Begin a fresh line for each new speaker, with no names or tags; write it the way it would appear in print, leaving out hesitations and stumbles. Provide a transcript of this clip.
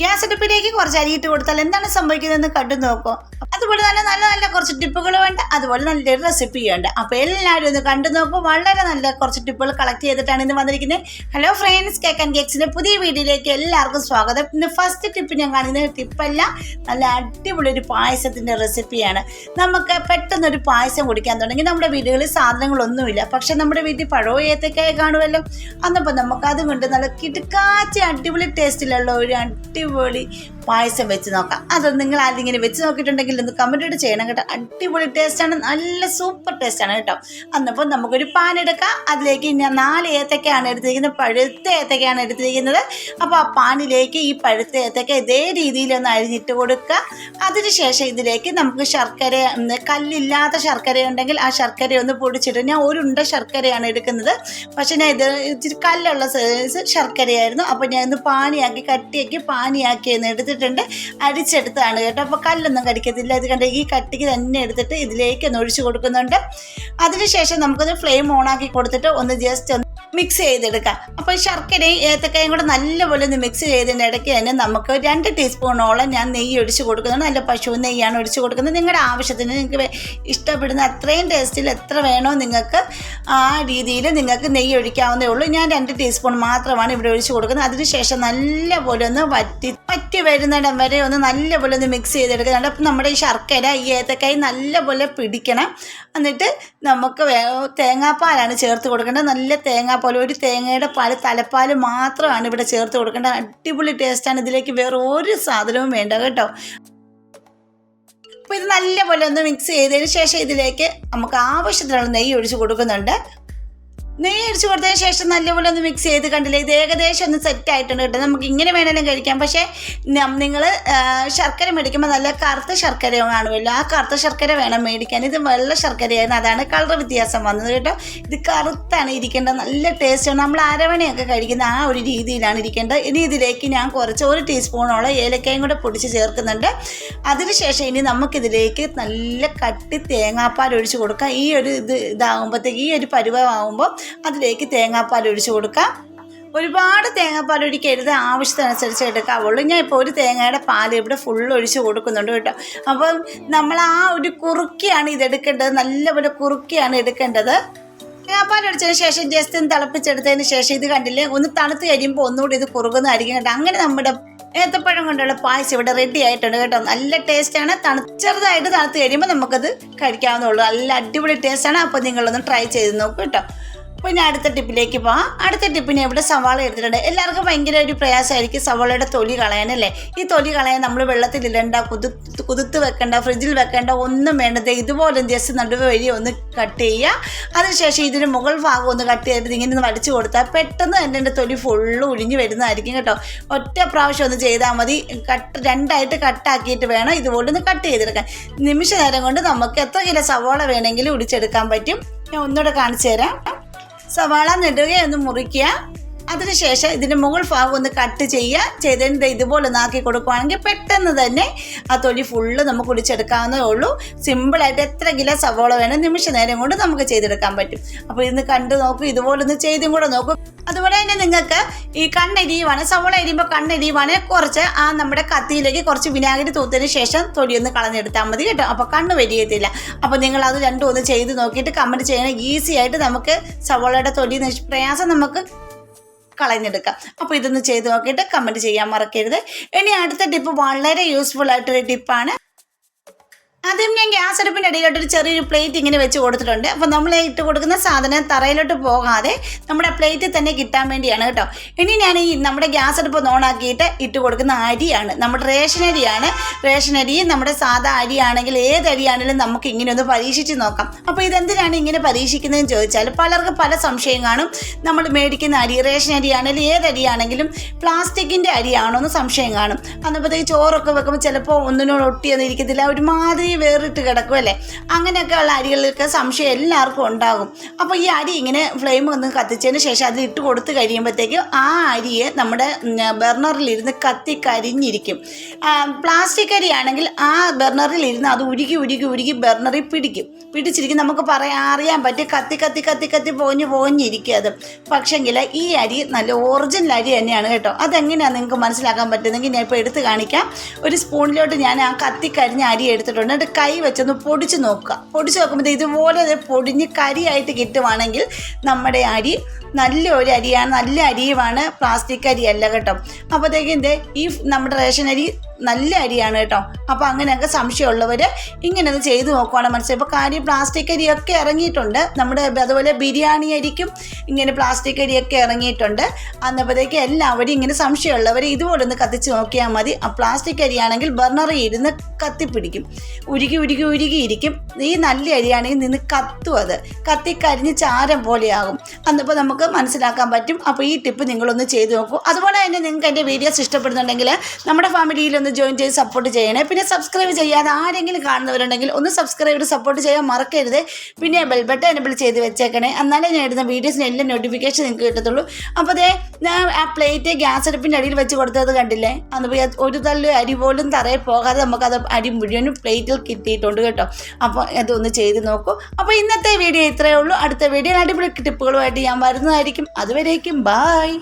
Gas അടുപ്പിലേക്ക് കുറച്ച് അരിയിട്ട് കൊടുത്താൽ എന്താണ് സംഭവിക്കുന്നതെന്ന് കണ്ടു നോക്കും. അതുപോലെ നല്ല നല്ല നല്ല കുറച്ച് ടിപ്പുകൾ വേണ്ട, അതുപോലെ നല്ലൊരു റെസിപ്പിയുണ്ട്. അപ്പോൾ എല്ലാവരും ഒന്ന് കണ്ടു നോക്കും. വളരെ നല്ല കുറച്ച് ടിപ്പുകൾ കളക്ട് ചെയ്തിട്ടാണ് ഇന്ന് വന്നിരിക്കുന്നത്. ഹലോ ഫ്രണ്ട്സ്, കേക്ക് ആൻഡ് കേക്സിൻ്റെ പുതിയ വീഡിയോയിലേക്ക് എല്ലാവർക്കും സ്വാഗതം. ഇന്ന് ഫസ്റ്റ് ടിപ്പ് ഞാൻ കാണിക്കുന്നത് ടിപ്പല്ല, നല്ല അടിപൊളി ഒരു പായസത്തിൻ്റെ റെസിപ്പിയാണ്. നമുക്ക് പെട്ടെന്നൊരു പായസം കുടിക്കാൻ തുടങ്ങി. നമ്മുടെ വീടുകളിൽ സാധനങ്ങളൊന്നുമില്ല, പക്ഷെ നമ്മുടെ വീട്ടിൽ പഴവും ഏത്തക്കായ കാണുമല്ലോ. അന്നപ്പോൾ നമുക്ക് അതുകൊണ്ട് നല്ല കിടുക്കാച്ച അടിപൊളി ടേസ്റ്റിലുള്ള ഒരു അടിപൊളി പായസം വെച്ച് നോക്കാം. അത് നിങ്ങൾ ആരെങ്കിലും വെച്ച് നോക്കിയിട്ടുണ്ടെങ്കിൽ ഒന്ന് കമൻറ്റ് ചെയ്യണം കേട്ടോ. അടിപൊളി ടേസ്റ്റാണ്, നല്ല സൂപ്പർ ടേസ്റ്റാണ് കേട്ടോ. അന്നപ്പോൾ നമുക്കൊരു പാൻ എടുക്കാം. അതിലേക്ക് ഞാൻ 4 ഏത്തക്കയാണ് എടുത്തിരിക്കുന്നത്, പഴുത്ത ഏത്തക്കയാണ് എടുത്തിരിക്കുന്നത്. അപ്പോൾ ആ പാനിലേക്ക് ഈ പഴുത്ത ഏത്തക്ക ഇതേ രീതിയിലൊന്ന് അരിഞ്ഞിട്ട് കൊടുക്കുക. അതിനുശേഷം ഇതിലേക്ക് നമുക്ക് ശർക്കര, കല്ലില്ലാത്ത ശർക്കര ഉണ്ടെങ്കിൽ ആ ശർക്കര ഒന്ന് പൊടിച്ചിട്ട്, ഞാൻ 1 ഉണ്ട ശർക്കരയാണ് എടുക്കുന്നത്, പക്ഷേ ഞാൻ ഇത് ഇച്ചിരി കല്ലുള്ള ശർക്കരയായിരുന്നു. അപ്പോൾ ഞാൻ ഒന്ന് പാനിയാക്കി കട്ടിയാക്കി പാനിയാക്കി എന്ന് എടുത്തിട്ടുണ്ട്, അരിച്ചെടുത്താണ് കേട്ടോ. അപ്പോൾ കല്ലൊന്നും കടിക്കത്തില്ല. ഇത് കണ്ട ഈ കട്ടിക്ക് തന്നെ എടുത്തിട്ട് ഇതിലേക്ക് ഒന്ന് ഒഴിച്ചു കൊടുക്കുന്നുണ്ട്. അതിനുശേഷം നമുക്കൊന്ന് ഫ്ലെയിം ഓണാക്കി കൊടുത്തിട്ട് ഒന്ന് ജസ്റ്റ് മിക്സ് ചെയ്തെടുക്കാം. അപ്പോൾ ശർക്കരയും ഏത്തക്കയും കൂടെ നല്ലപോലെ ഒന്ന് മിക്സ് ചെയ്തതിൻ്റെ ഇടയ്ക്ക് തന്നെ നമുക്ക് 2 ടീസ്പൂണോളം ഞാൻ നെയ്യ് ഒഴിച്ച് കൊടുക്കുന്നുണ്ട്. നല്ല പശു നെയ്യാണ് ഒഴിച്ച് കൊടുക്കുന്നത്. നിങ്ങളുടെ ആവശ്യത്തിന് നിങ്ങൾക്ക് ഇഷ്ടപ്പെടുന്ന അത്രയും ടേസ്റ്റിൽ എത്ര വേണോ നിങ്ങൾക്ക് ആ രീതിയിൽ നിങ്ങൾക്ക് നെയ്യ് ഒഴിക്കാവുന്നേ ഉള്ളൂ. ഞാൻ 2 ടീസ്പൂൺ മാത്രമാണ് ഇവിടെ ഒഴിച്ച് കൊടുക്കുന്നത്. അതിനുശേഷം നല്ലപോലെ ഒന്ന് വറ്റി വരുന്നിടം വരെ ഒന്ന് നല്ലപോലെ ഒന്ന് മിക്സ് ചെയ്തെടുക്കുന്നുണ്ട്. അപ്പം നമ്മുടെ ഈ ശർക്കര ഈ ഏത്തക്കായി നല്ലപോലെ പിടിക്കണം. എന്നിട്ട് നമുക്ക് തേങ്ങാപ്പാലാണ് ചേർത്ത് കൊടുക്കേണ്ടത്. നല്ല തേങ്ങാപ്പാൽ, ഒരു തേങ്ങയുടെ പാല്, തലപ്പാൽ മാത്രമാണ് ഇവിടെ ചേർത്ത് കൊടുക്കേണ്ടത്. അടിപൊളി ടേസ്റ്റാണ്. ഇതിലേക്ക് വേറെ ഒരു സാധനവും വേണ്ട കേട്ടോ. അപ്പോൾ ഇത് നല്ലപോലെ ഒന്ന് മിക്സ് ചെയ്തതിന് ശേഷം ഇതിലേക്ക് നമുക്ക് ആവശ്യത്തിനുള്ള നെയ്യ് ഒഴിച്ച് കൊടുക്കുന്നുണ്ട്. നെയ്യ് ഒഴിച്ച് കൊടുത്തതിന് ശേഷം നല്ലപോലെ ഒന്ന് മിക്സ് ചെയ്ത് കണ്ടില്ലേ, ഇത് ഏകദേശം ഒന്ന് സെറ്റ് ആയിട്ടുണ്ട് കേട്ടോ. നമുക്ക് ഇങ്ങനെ വേണമെങ്കിലും കഴിക്കാം, പക്ഷേ നിങ്ങൾ ശർക്കര മേടിക്കുമ്പോൾ നല്ല കറുത്ത ശർക്കര കാണുമല്ലോ, ആ കറുത്ത ശർക്കര വേണം മേടിക്കാൻ. ഇത് വെള്ള ശർക്കരയായിരുന്നു, അതാണ് കളർ വ്യത്യാസം വന്നത് കേട്ടോ. ഇത് കറുത്താണ് ഇരിക്കേണ്ടത്, നല്ല ടേസ്റ്റാണ്. നമ്മൾ അരവണയൊക്കെ കഴിക്കുന്ന ആ ഒരു രീതിയിലാണ് ഇരിക്കേണ്ടത്. ഇനി ഇതിലേക്ക് ഞാൻ കുറച്ച് 1 ടീസ്പൂണോളം ഏലക്കയും കൂടെ പൊടിച്ച് ചേർക്കുന്നുണ്ട്. അതിനുശേഷം ഇനി നമുക്കിതിലേക്ക് നല്ല കട്ടി തേങ്ങാപ്പാൽ ഒഴിച്ച് കൊടുക്കാം. ഈ ഒരു ഇതാകുമ്പോഴത്തേക്ക്, ഈ ഒരു പരുവമാകുമ്പോൾ അതിലേക്ക് തേങ്ങാപ്പാൽ ഒഴിച്ച് കൊടുക്കാം. ഒരുപാട് തേങ്ങാപ്പാൽ ഒഴിക്കരുത്, ആവശ്യത്തിനനുസരിച്ച് എടുക്കാവുള്ളൂ. ഞാൻ ഇപ്പോൾ 1 തേങ്ങയുടെ പാൽ ഇവിടെ ഫുൾ ഒഴിച്ച് കൊടുക്കുന്നുണ്ട് കേട്ടോ. അപ്പം നമ്മൾ ആ ഒരു കുറുക്കിയാണ് ഇതെടുക്കേണ്ടത്, നല്ലപോലെ കുറുക്കിയാണ് എടുക്കേണ്ടത്. തേങ്ങാപ്പാൽ ഒഴിച്ചതിന് ശേഷം ജസ്റ്റ് ഒന്ന് തിളപ്പിച്ചെടുത്തതിന് ശേഷം ഇത് കണ്ടില്ലേ, ഒന്ന് തണുത്ത് കഴിയുമ്പോൾ ഒന്നുകൂടി ഇത് കുറുകുന്നതായിരിക്കും കേട്ടോ. അങ്ങനെ നമ്മുടെ ഏത്തപ്പഴം കൊണ്ടുള്ള പായസം ഇവിടെ റെഡി ആയിട്ടുണ്ട് കേട്ടോ. നല്ല ടേസ്റ്റാണ്. ചെറുതായിട്ട് തണുത്ത് കഴിയുമ്പോൾ നമുക്കത് കഴിക്കാവുന്നതുള്ളൂ. നല്ല അടിപൊളി ടേസ്റ്റാണ്. അപ്പോൾ നിങ്ങളൊന്ന് ട്രൈ ചെയ്ത് നോക്കൂ കേട്ടോ. പിന്നെ അടുത്ത ടിപ്പിലേക്ക് പോകാം. അടുത്ത ടിപ്പിന് ഇവിടെ സവാള എടുത്തിട്ടുണ്ട്. എല്ലാവർക്കും ഭയങ്കര ഒരു പ്രയാസമായിരിക്കും സവാളയുടെ തൊലി കളയാനല്ലേ. ഈ തൊലി കളയാൻ നമ്മൾ വെള്ളത്തിലിടണ്ട, കുതിർത്ത് വെക്കേണ്ട, ഫ്രിഡ്ജിൽ വെക്കേണ്ട, ഒന്നും വേണ്ടത്. ഇതുപോലെ ജസ്റ്റ് നടുവ് വഴി ഒന്ന് കട്ട് ചെയ്യുക. അതിനുശേഷം ഇതിന് മുകൾ ഭാഗം ഒന്ന് കട്ട് ചെയ്തിട്ട് ഇങ്ങനെ ഒന്ന് വടിച്ചു കൊടുത്താൽ പെട്ടെന്ന് തന്നെ എൻ്റെ തൊലി ഫുള്ള് ഒഴിഞ്ഞ് വരുന്നതായിരിക്കും കേട്ടോ. ഒറ്റ പ്രാവശ്യം ഒന്ന് ചെയ്താൽ മതി. 2ആയിട്ട് കട്ടാക്കിയിട്ട് വേണം ഇതുപോലെ ഒന്ന് കട്ട് ചെയ്തെടുക്കാൻ. നിമിഷ നേരം കൊണ്ട് നമുക്ക് എത്ര കിലോ സവാള വേണമെങ്കിലും ഒടിച്ചെടുക്കാൻ പറ്റും. ഞാൻ ഒന്നുകൂടെ കാണിച്ചു തരാം. സവാള നെടുകയൊന്ന് മുറിക്കുക. അതിനുശേഷം ഇതിൻ്റെ മുകൾ ഭാഗം ഒന്ന് കട്ട് ചെയ്തതിൻ്റെ ഇതുപോലെ ഒന്ന് ആക്കി കൊടുക്കുകയാണെങ്കിൽ പെട്ടെന്ന് തന്നെ ആ തൊലി ഫുള്ള് നമുക്ക് ഒടിച്ചെടുക്കാവുന്നതേ ഉള്ളൂ. സിമ്പിളായിട്ട് എത്ര കിലോ സവാള വേണം നിമിഷ നേരം കൊണ്ട് നമുക്ക് ചെയ്തെടുക്കാൻ പറ്റും. അപ്പോൾ ഇന്ന് കണ്ടു നോക്കും, ഇതുപോലെ ഒന്ന് ചെയ്തും കൂടെ നോക്കും. അതുപോലെ തന്നെ നിങ്ങൾക്ക് ഈ കണ്ണെരിയുവാണ്, സവാള അരിയുമ്പോൾ കണ്ണെരിയുവാണ്, കുറച്ച് ആ നമ്മുടെ കത്തിയിലേക്ക് കുറച്ച് വിനാഗിരി തൂത്തതിന് ശേഷം തൊലിയൊന്ന് കളഞ്ഞെടുത്താൽ മതി കേട്ടോ. അപ്പോൾ കണ്ണ് വരികത്തില്ല. അപ്പോൾ നിങ്ങൾ അത് രണ്ടും ഒന്ന് ചെയ്ത് നോക്കിയിട്ട് കമൻറ്റ് ചെയ്യണം. ഈസി ആയിട്ട് നമുക്ക് സവാളയുടെ തൊലി പ്രയാസം നമുക്ക് കളഞ്ഞെടുക്കാം. അപ്പോൾ ഇതൊന്ന് ചെയ്ത് നോക്കിയിട്ട് കമൻറ്റ് ചെയ്യാൻ മറക്കരുത്. ഇനി അടുത്ത ടിപ്പ് വളരെ യൂസ്ഫുൾ ആയിട്ടൊരു ടിപ്പാണ്. ആദ്യം ഞാൻ ഗ്യാസ് അടുപ്പിൻ്റെ അടിയിലോട്ടൊരു ചെറിയൊരു പ്ലേറ്റ് ഇങ്ങനെ വെച്ച് കൊടുത്തിട്ടുണ്ട്. അപ്പോൾ നമ്മൾ ഇട്ട് കൊടുക്കുന്ന സാധനം തറയിലോട്ട് പോകാതെ നമ്മുടെ പ്ലേറ്റിൽ തന്നെ കിട്ടാൻ വേണ്ടിയാണ് കേട്ടോ. ഇനി ഞാൻ ഈ നമ്മുടെ ഗ്യാസ് അടുപ്പ് ഓണാക്കിയിട്ട് ഇട്ട് കൊടുക്കുന്ന അരിയാണ്, നമ്മുടെ റേഷൻ അരിയാണ്. റേഷൻ അരി നമ്മുടെ സാധാ അരിയാണെങ്കിൽ ഏത് അരിയാണെങ്കിലും നമുക്ക് ഇങ്ങനെ ഒന്ന് പരീക്ഷിച്ച് നോക്കാം. അപ്പോൾ ഇതെന്തിനാണ് ഇങ്ങനെ പരീക്ഷിക്കുന്നതെന്ന് ചോദിച്ചാൽ പലർക്കും പല സംശയം കാണും. നമ്മൾ മേടിക്കുന്ന അരി റേഷൻ അരിയാണെങ്കിലും ഏത് അരിയാണെങ്കിലും പ്ലാസ്റ്റിക്കിൻ്റെ അരിയാണോ എന്ന് സംശയം കാണും. അന്നപ്പോഴത്തേക്ക് ചോറൊക്കെ വെക്കുമ്പോൾ ചിലപ്പോൾ ഒന്നിനോട് ഒട്ടിയൊന്നും ഇരിക്കത്തില്ല, ഒരുമാതിരി അരി വേറിട്ട് കിടക്കും അല്ലേ. അങ്ങനെയൊക്കെ ഉള്ള അരികളിലൊക്കെ സംശയം എല്ലാവർക്കും ഉണ്ടാകും. അപ്പോൾ ഈ അരി ഇങ്ങനെ ഫ്ലെയിം ഒന്ന് കത്തിച്ചതിന് ശേഷം അത് ഇട്ട് കൊടുത്ത് കഴിയുമ്പോഴത്തേക്കും ആ അരിയെ നമ്മുടെ ബർണറിലിരുന്ന് കരിഞ്ഞിരിക്കും. പ്ലാസ്റ്റിക് അരി ആണെങ്കിൽ ആ ബർണറിലിരുന്ന് അത് ഉരുകി ബർണറിൽ പിടിച്ചിരിക്കും. നമുക്ക് അറിയാൻ പറ്റും കത്തി പോഞ്ഞിരിക്കും അത്. പക്ഷെങ്കിൽ ഈ അരി നല്ല ഒറിജിനൽ അരി തന്നെയാണ് കേട്ടോ. അതെങ്ങനെയാണ് നിങ്ങൾക്ക് മനസ്സിലാക്കാൻ പറ്റുന്നെങ്കിൽ ഞാൻ ഇപ്പോൾ എടുത്ത് കാണിക്കാം. ഒരു സ്പൂണിലോട്ട് ഞാൻ ആ കരിഞ്ഞ അരി എടുത്തിട്ടുണ്ട്. എന്നിട്ട് കൈ വെച്ചൊന്ന് പൊടിച്ച് നോക്കുമ്പോൾ ഇതുപോലെ പൊടിഞ്ഞ് കരിയായിട്ട് കിട്ടുവാണെങ്കിൽ നമ്മുടെ അരി നല്ല ഒരു അരിയാണ്, നല്ല അരിയുമാണ്, പ്ലാസ്റ്റിക് അരിയല്ല കേട്ടോ. അപ്പോഴത്തേക്കും ഈ നമ്മുടെ റേഷൻ അരി നല്ല അരിയാണ് കേട്ടോ. അപ്പോൾ അങ്ങനെയൊക്കെ സംശയമുള്ളവർ ഇങ്ങനെ ഒന്ന് ചെയ്ത് നോക്കുവാണെങ്കിൽ മനസ്സിലായി. ഇപ്പോൾ കാര്യം പ്ലാസ്റ്റിക് അരിയൊക്കെ ഇറങ്ങിയിട്ടുണ്ട് നമ്മുടെ, അതുപോലെ ബിരിയാണി അരിക്കും ഇങ്ങനെ പ്ലാസ്റ്റിക് അരിയൊക്കെ ഇറങ്ങിയിട്ടുണ്ട്. അന്നപ്പോഴത്തേക്ക് എല്ലാവരും ഇങ്ങനെ സംശയമുള്ളവർ ഇതുപോലെ ഒന്ന് കത്തിച്ച് നോക്കിയാൽ മതി. ആ പ്ലാസ്റ്റിക് അരിയാണെങ്കിൽ ബർണറിൽ ഇരുന്ന് കത്തിപ്പിടിക്കും, ഉരുകിയിരിക്കും. ഈ നല്ല അരിയാണെങ്കിൽ നിന്ന് കത്തും, അത് കത്തിക്കരിഞ്ഞ് ചാരം പോലെയാകും. അന്നപ്പോൾ നമുക്ക് മനസ്സിലാക്കാൻ പറ്റും. അപ്പോൾ ഈ ടിപ്പ് നിങ്ങളൊന്ന് ചെയ്ത് നോക്കൂ. അതുപോലെ തന്നെ നിങ്ങൾക്ക് എൻ്റെ വീഡിയോസ് ഇഷ്ടപ്പെടുന്നുണ്ടെങ്കിൽ നമ്മുടെ ഫാമിലിയിലൊന്ന് ജോയിൻ ചെയ്ത് സപ്പോർട്ട് ചെയ്യണേ. പിന്നെ സബ്സ്ക്രൈബ് ചെയ്യാതെ ആരെങ്കിലും കാണുന്നവരുണ്ടെങ്കിൽ ഒന്ന് സബ്സ്ക്രൈബ് ചെയ്ത് സപ്പോർട്ട് ചെയ്യാൻ മറക്കരുത്. പിന്നെ ബെൽ ബട്ടൺ എനേബിൾ ചെയ്ത് വെച്ചേക്കണേ, എന്നാലേ ഞാൻ ഇടുന്ന വീഡിയോസിന് എല്ലാം നോട്ടിഫിക്കേഷൻ നിങ്ങൾക്ക് കിട്ടത്തുള്ളൂ. അപ്പോൾ ഞാൻ ആ പ്ലേറ്റ് ഗ്യാസ് അടുപ്പിൻ്റെ അടിയിൽ വെച്ച് കൊടുത്തത് കണ്ടില്ലേ, അന്ന് ഒരു തള്ളി അരി പോലും തറയിൽ പോകാതെ നമുക്കത് അരി മുഴുവനും പ്ലേറ്റിൽ കിട്ടിയിട്ടുണ്ട് കേട്ടോ. അപ്പോൾ അതൊന്ന് ചെയ്ത് നോക്കൂ. അപ്പോൾ ഇന്നത്തെ വീഡിയോ ഇത്രയേ ഉള്ളൂ. അടുത്ത വീഡിയോ അടിപൊളി ടിപ്പുകളുമായിട്ട് ഞാൻ വരുന്നതായിരിക്കും. അതുവരേക്കും ബായ്.